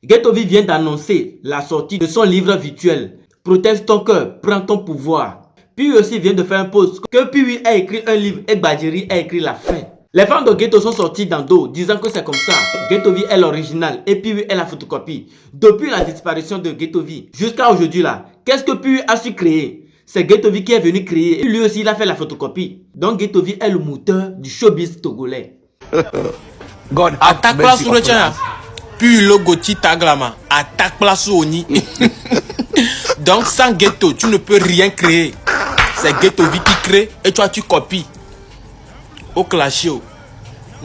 Ghettovi vient d'annoncer la sortie de son livre virtuel Protège ton cœur, prends ton pouvoir. Puis aussi vient de faire un post que Puis a écrit un livre et Badjiri a écrit la fin. Les fans de Ghetto sont sortis dans dos disant que c'est comme ça. Ghettovi est l'original et Puis est la photocopie. Depuis la disparition de Ghettovi jusqu'à aujourd'hui là, qu'est-ce que Puis a su créer? C'est Ghettovi qui est venu créer et lui aussi il a fait la photocopie. Donc Ghettovi est le moteur du showbiz togolais. God attaque place sur le chien. Puis le Goti Taglama attaque place sur Oni. Donc sans Ghetto, tu ne peux rien créer. C'est Ghettovi qui crée et toi tu copies. Au clash,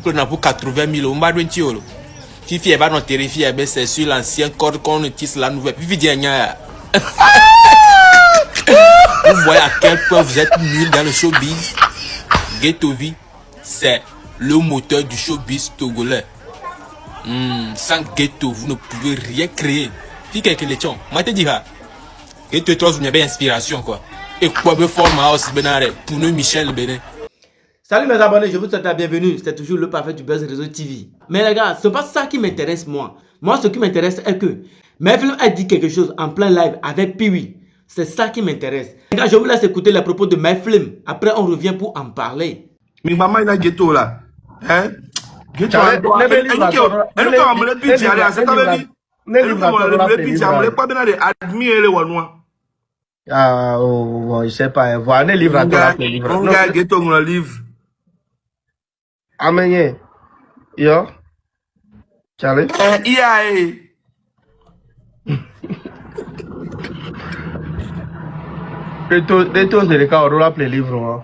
on a pour 80 000 euros. Si tu vas dans terrifier, c'est sur l'ancien code qu'on utilise la nouvelle. Puis vous voyez à quel point vous êtes nul dans le showbiz. Ghettovi, c'est le moteur du showbiz togolais. Sans Ghetto, vous ne pouvez rien créer. Puis quelques lechons, moi te dis là. Ghetto, toi, vous avez inspiration quoi. Et quoi de forme house benare pour nous Michel Bénin. Salut mes abonnés, je vous souhaite la bienvenue. C'est toujours le parfait du Buzz Réseau TV. Mais les gars, ce n'est pas ça qui m'intéresse moi. Moi, ce qui m'intéresse est que Meflem a dit quelque chose en plein live avec Puis. C'est ça qui m'intéresse. Les gars, je vous laisse écouter les propos de Meflem. Après, on revient pour en parler. Mais maman, il a Ghetto là. Hein? Ghetto là. Ah, oh, je sais pas. Voilà, les livres à toi, les livres. On a Ghetto dans le livre. Amenye. Yo. Charlie. IA. De tous les cas, on va les livres.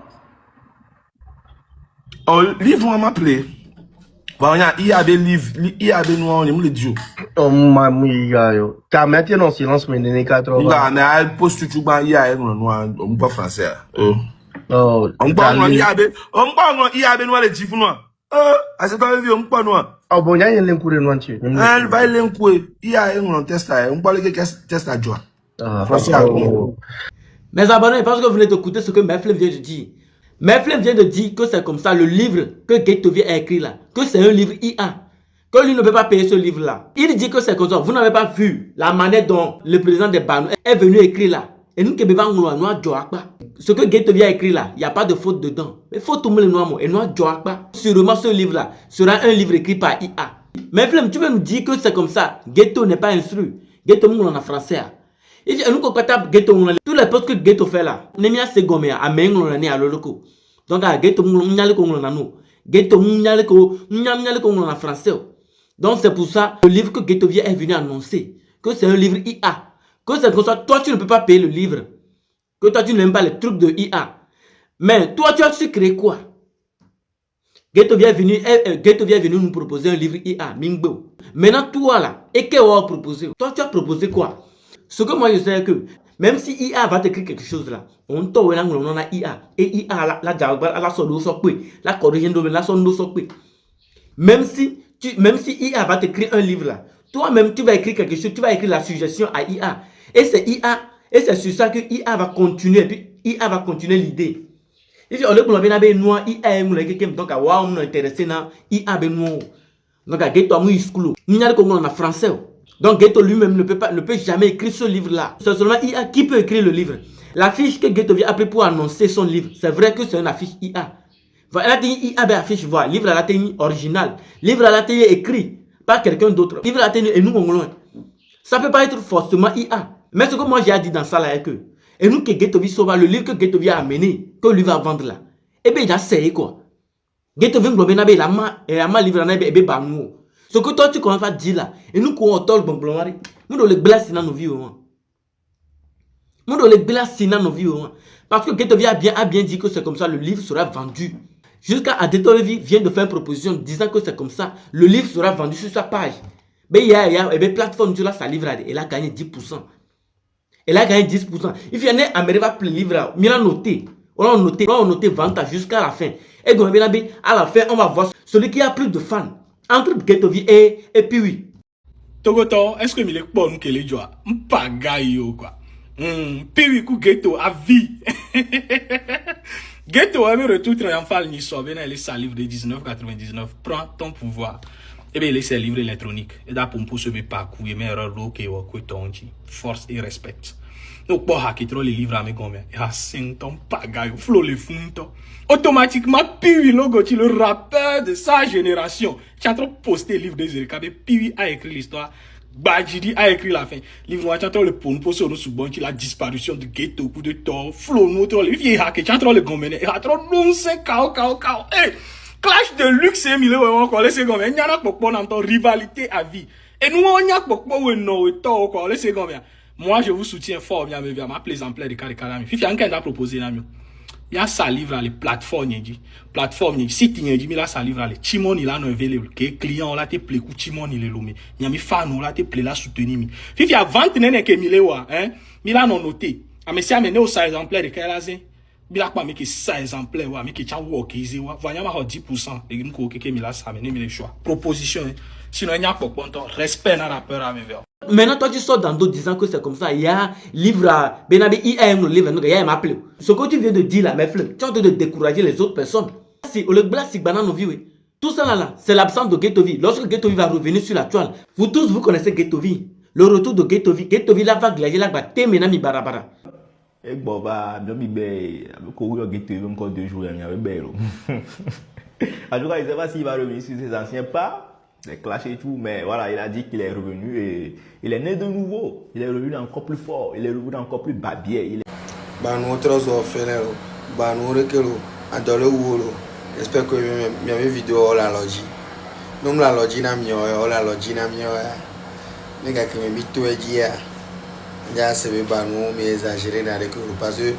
Oh, livre, on m'a appelé. Voilà, il y a des livres, il y a des noirs, on est dit. Oh, mamie, yo. T'as mis en silence, mais n'est qu'à trop. Non, mais elle poste tout le il y a un noir, on pas français. Oh. On parle, il y a des, on parle, il y a des noirs, les tifs noirs. À cette heure, on parle noir. Oh, bon, il y a un coup de noir, tu. Elle va l'encouer, il y a un test à, on parle de test à joie. Français à Mes abonnés, parce que vous venez d'écouter ce que Meflem vient de dire. Meflem vient de dire que c'est comme ça le livre que Ghettovi a écrit là, que c'est un livre IA, que lui ne peut pas payer ce livre là. Il dit que c'est comme ça. Vous n'avez pas vu la manière dont le président des Banou est venu écrire là. Et nous, ce que Ghettovi a écrit là, il n'y a pas de faute dedans. Mais il faut tout le monde et nous, sûrement ce livre là sera un livre écrit par IA. Meflem, tu veux nous dire que c'est comme ça. Ghetto n'est pas instruit. Ghetto nous en français. Et nous tous les postes que Ghetto fait là, on est mis à se gommer à Menglon à l'oloco. Donc à Ghetto m'nyale ko ngolona nous. Ghetto m'nyale ko ngolona français. Donc c'est pour ça le livre que Ghettovi est venu annoncer que c'est un livre IA. Que c'est comme ça, toi tu ne peux pas payer le livre. Que toi tu n'aimes pas les trucs de IA. Mais toi tu as su créer quoi? Ghettovi est venu nous proposer un livre IA, Mingbo. Maintenant toi là, et qu'est-ce qu'on a proposé? Toi tu as proposé quoi? Ce que moi je sais que même si IA va t'écrire quelque chose là, on t'envoie là IA et IA la sonne la corrige la sonne même si IA va t'écrire un livre là, toi-même tu vas écrire quelque chose, tu vas écrire la suggestion à IA et c'est IA et c'est sur ça que IA va continuer et puis IA va continuer l'idée. Et puis on le blâme bien noir IA donc à on intéressé na IA ben noir donc à Ghetto mu school ni n'a ko en français. Donc Ghetto lui-même ne peut jamais écrire ce livre-là. C'est seulement IA qui peut écrire le livre. La fiche que Ghettovi a pris pour annoncer son livre, c'est vrai que c'est une affiche IA. Elle a dit IA affiche, voilà, livre à la télé original, livre à la télé écrit par quelqu'un d'autre, livre à la télé et nous on loin. Ça peut pas être forcément IA. Mais ce que moi j'ai dit dans ça là est que, et nous que Ghettovi sauva le livre que Ghettovi a amené, que lui va vendre là, et bien il a essayé quoi. Ghettovi il a ma livre là et bien nous. Ce que toi tu commences à dire là, et nous qu'on tol bon blanc, nous devons les glacer dans nos vies. Nous devons les glacer dans nos vies. Parce que Ghettovi a bien dit que c'est comme ça, le livre sera vendu. Jusqu'à Ghettovi vient de faire une proposition disant que c'est comme ça, le livre sera vendu sur sa page. Mais il y a une plateforme sur sa livre, elle a gagné 10%. Elle a gagné 10%. Il vient d'Amérique va le livre, il a noté. On a noté vente jusqu'à la fin. Et donc, à la fin, on va voir celui qui a plus de fans. Entre Ghettovi et Puis. Togoto, est-ce que il est bon que les joie? Pas gaillot quoi. Puis ku Ghetto à vie. Ghetto a le retour triomphal ni sauvé dans les livre de 1999. Prends ton pouvoir. Et bien, il laisse ses livres électroniques. Et là, pour se me parcours, il met erreur que force et respect. Donc, pour hacker les livres à mes gommes, il y a 5 ans, pagaille, flot les fonds. Automatiquement, puis logo, le rappeur de sa génération. Tu es en train de poster le livre des Erikabe, puis a écrit l'histoire. Bajidi a écrit la fin. Livre, tu es en train de le poster sur bon, la disparition de Ghetto, coup de tort, flot, notre livre, il est hacké, tu es en train de le gommer, il y a trop de cao. Hey! Clash de luxe et mille encore laissez comme il y en a pour dans rivalité à vie et nous on y a pour non encore laissez comme moi je vous soutiens fort bien mais ma plaisanterie de caricalami fifi en a proposé na il y a ça livre les plateformes site ni mais là ça livre les timon il a no available que client là te play ku timon il est lomé il y a mi fan là te play là soutenir fifi a vente nene que mille wa hein mila non noté a mais si amené au ça exemplaire de kalazen bila kwa miki 100 exemplaires wa miki cha work easy wa vanya ma 10% et ngiko keke mila ça mener les choix proposition sinon il y a pas content respect na rappeur à mes. Maintenant, toi, tu sors dans d'autres disant que c'est comme ça. Il y a livre à Benabe, il y a un livre, il y a un appel. Ce que tu viens de dire là, mes fleurs, tu es en train de décourager les autres personnes. Si, au lieu de blague, tout ça là, c'est l'absence de Ghettovi. Lorsque Ghettovi va revenir sur la toile, vous tous, vous connaissez Ghettovi. Le retour de Ghettovi là va glacer là, va t'aimer mi barabara. Et bon, bah, je vais courir Ghettovi encore 2 jours, il y avait belle. En tout cas, il ne sait pas s'il va revenir sur ses anciens pas. Des clashs et tout, mais voilà, il a dit qu'il est revenu et il est né de nouveau. Il est revenu encore plus fort, il est revenu encore plus babier. Nous sommes j'espère que mes vidéos la logie. Nous la logie na mio, la logie na mio. Les gars qui me mis tout hier. Déjà c'est pas nous mais exagéré dans les parce que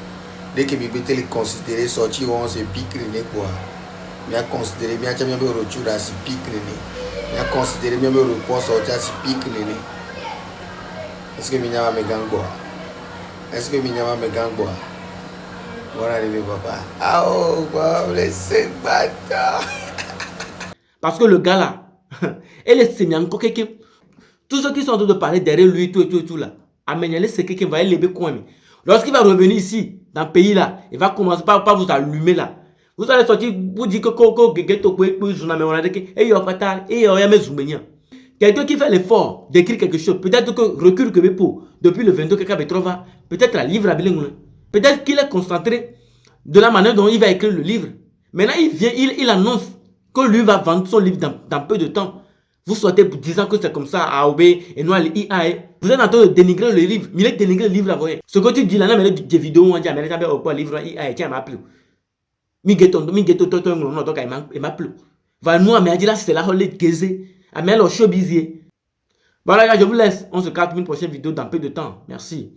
dès que me les considérer sortir on se pique les quoi. Bien considérer bien tu bien retour à se pique les. Bien considérer bien le repos sortir à se pique les. Est-ce que Minyama me gang bois? Est-ce que Minyama me gang bois? Voilà arrivé papa. Ah oh, laissez bâtard. Parce que le gars là, elle est semi-encore quelqu'un. Tous ceux qui sont en train de parler derrière lui, tout là, amenez-le, c'est quelqu'un va aller lever coin. Lorsqu'il va revenir ici, dans le pays là, il va commencer par vous allumer là. Vous allez sortir, vous dites que Ghetto quelqu'un qui fait l'effort d'écrire quelque chose, peut-être que recule que pour depuis le 22 quelqu'un trouva, peut-être la livre à bilingue. Peut-être qu'il est concentré de la manière dont il va écrire le livre. Maintenant, il vient, il annonce que lui va vendre son livre dans peu de temps. Vous sortez disant que c'est comme ça, AOB et nous, l'IA. Vous êtes en train de dénigrer le livre. Il est dénigré le livre là, vous voyez. Ce que tu dis là, mais des vidéos, on dit, mais il y a livre IA, tiens, il m'a plu. Mi ghetto, il m'a plu. Va nous, mais dit là, c'est là, on est gaisé. Mais le show busy. Voilà, je vous laisse. On se capte une prochaine vidéo dans peu de temps. Merci.